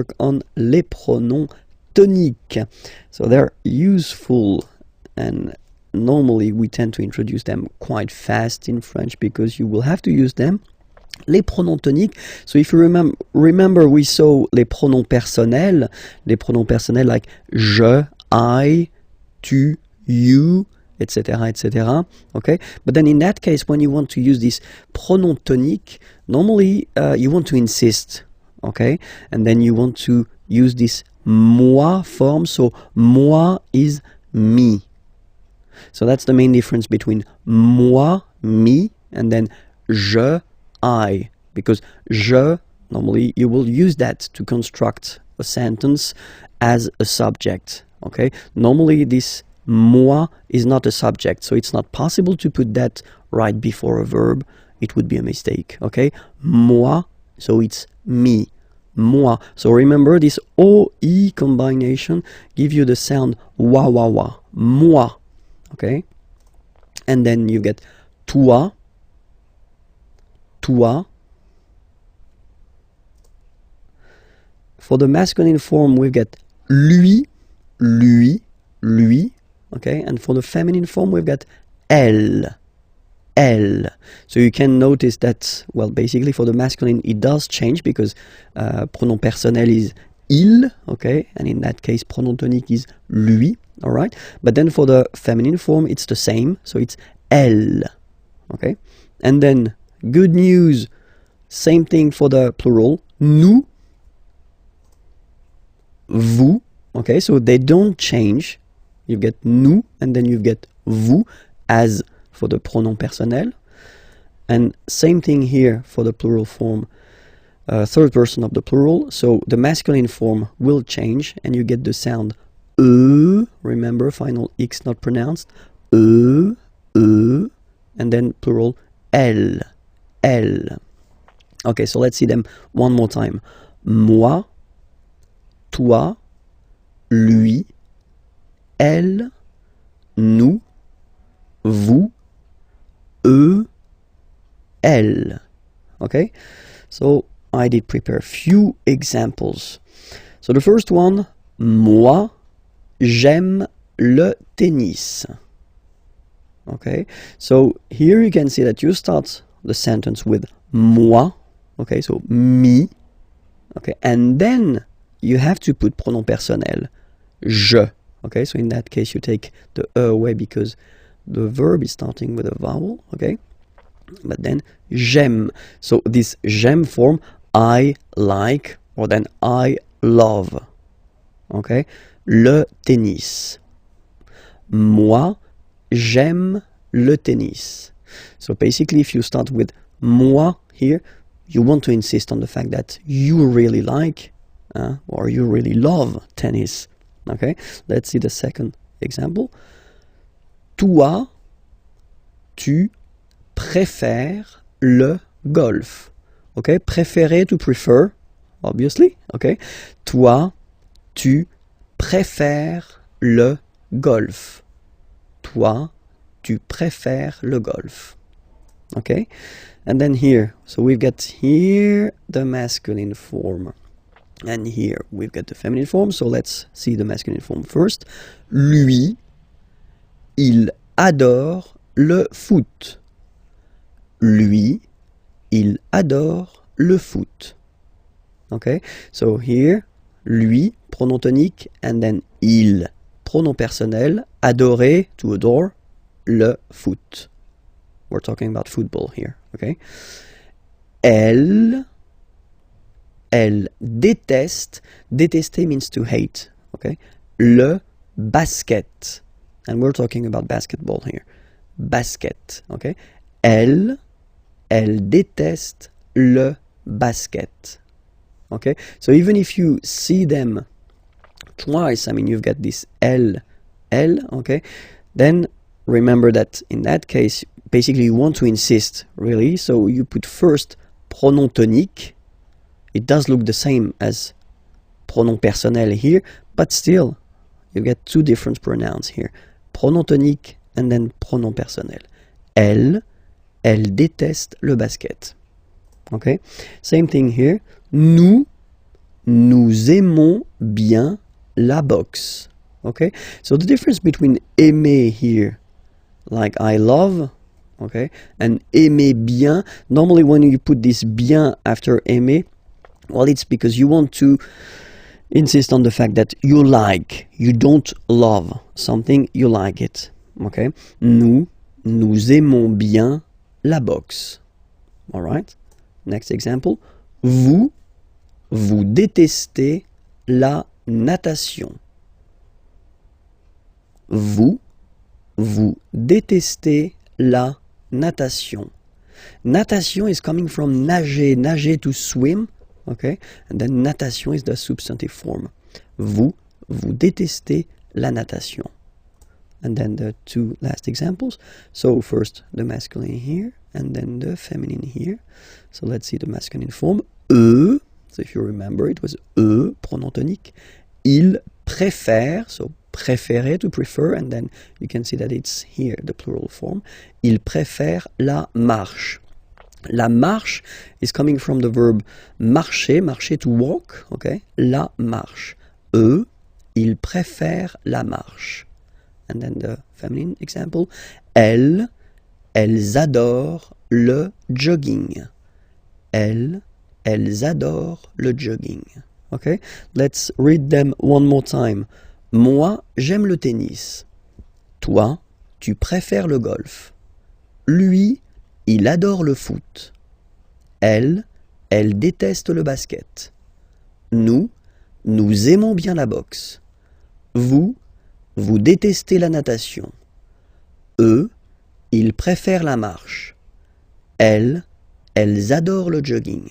work on les pronoms toniques. So they're useful, and normally we tend to introduce them quite fast in French because you will have to use them. Les pronoms toniques. So if you remember, we saw les pronoms personnels. Les pronoms personnels like je, I, tu, you, etc., etc. Okay, but then in that case, when you want to use this pronom tonique, normally you want to insist. Okay, and then you want to use this moi form. So moi is me. So that's the main difference between moi, me, and then je, I, because je, normally you will use that to construct a sentence as a subject. Okay, normally this moi is not a subject, so it's not possible to put that right before a verb. It would be a mistake. Okay, moi, so it's me, moi. So remember, this OI combination give you the sound wa wa wa, moi. Okay, and then you get toi, toi. For the masculine form, we get lui, lui, lui. Okay, and for the feminine form, we've got elle, elle. So you can notice that, well, basically for the masculine, it does change because pronom personnel is il, okay, and in that case, pronom tonique is lui, all right. But then for the feminine form, it's the same, so it's elle, okay. And then, good news, same thing for the plural, nous, vous, okay, so they don't change. You get nous, and then you get vous, as for the pronom personnel. And same thing here for the plural form, third person of the plural. So the masculine form will change, and you get the sound remember, final X not pronounced, and then plural, elle, elle. Okay, so let's see them one more time. Moi, toi, lui, elle, nous, vous, eux, elle. Okay, so I did prepare a few examples. So the first one, moi, j'aime le tennis. Okay, so here you can see that you start the sentence with moi. Okay, so me. Okay, and then you have to put pronom personnel, je. Okay, so in that case you take the away because the verb is starting with a vowel. Okay, but then j'aime. So this j'aime form, I like, or then I love. Okay, le tennis. Moi, j'aime le tennis. So basically, if you start with moi here, you want to insist on the fact that you really like or you really love tennis. Okay, let's see the second example. Toi, tu préfères le golf. Okay, préférer, to prefer, obviously. Okay, toi, tu préfères le golf. Toi, tu préfères le golf. Okay, and then here, so we've got here the masculine form, and here we've got the feminine form. So let's see the masculine form first. Lui, il adore le foot. Lui, il adore le foot. Okay, so here, lui, pronom tonique, and then il, pronom personnel, adorer, to adore, le foot. We're talking about football here, okay? Elle déteste, détester means to hate, okay? Le basket, and we're talking about basketball here. Basket, okay? Elle déteste le basket, okay? So even if you see them twice, I mean, you've got this elle, okay? Then remember that in that case, basically you want to insist, really. So you put first pronom tonique. It does look the same as pronom personnel here, but still, you get two different pronouns here. Pronom tonique and then pronom personnel. Elle déteste le basket. Okay? Same thing here. Nous nous aimons bien la boxe. Okay, so the difference between aimer here, like I love, okay, and aimer bien, normally when you put this bien after aimer, well, it's because you want to insist on the fact that you like, you don't love something, you like it. Okay, nous aimons bien la boxe. All right, next example. Vous détestez la natation. Vous détestez la natation. Natation is coming from nager to swim, okay? And then natation is the substantive form. Vous détestez la natation. And then the two last examples. So first the masculine here, and then the feminine here. So let's see the masculine form. Eux, so if you remember, it was eux, pronom tonique. Ils préfèrent, so préférer, to prefer, and then you can see that it's here, the plural form. Ils préfèrent la marche. La marche is coming from the verb marcher, marcher to walk, okay? La marche. Eux, ils préfèrent la marche. And then the feminine example. Elles adorent le jogging. Elles adorent le jogging. Okay? Let's read them one more time. Moi, j'aime le tennis. Toi, tu préfères le golf. Lui, il adore le foot. Elle déteste le basket. Nous aimons bien la boxe. Vous détestez la natation. Eux, ils préfèrent la marche. Elles adorent le jogging.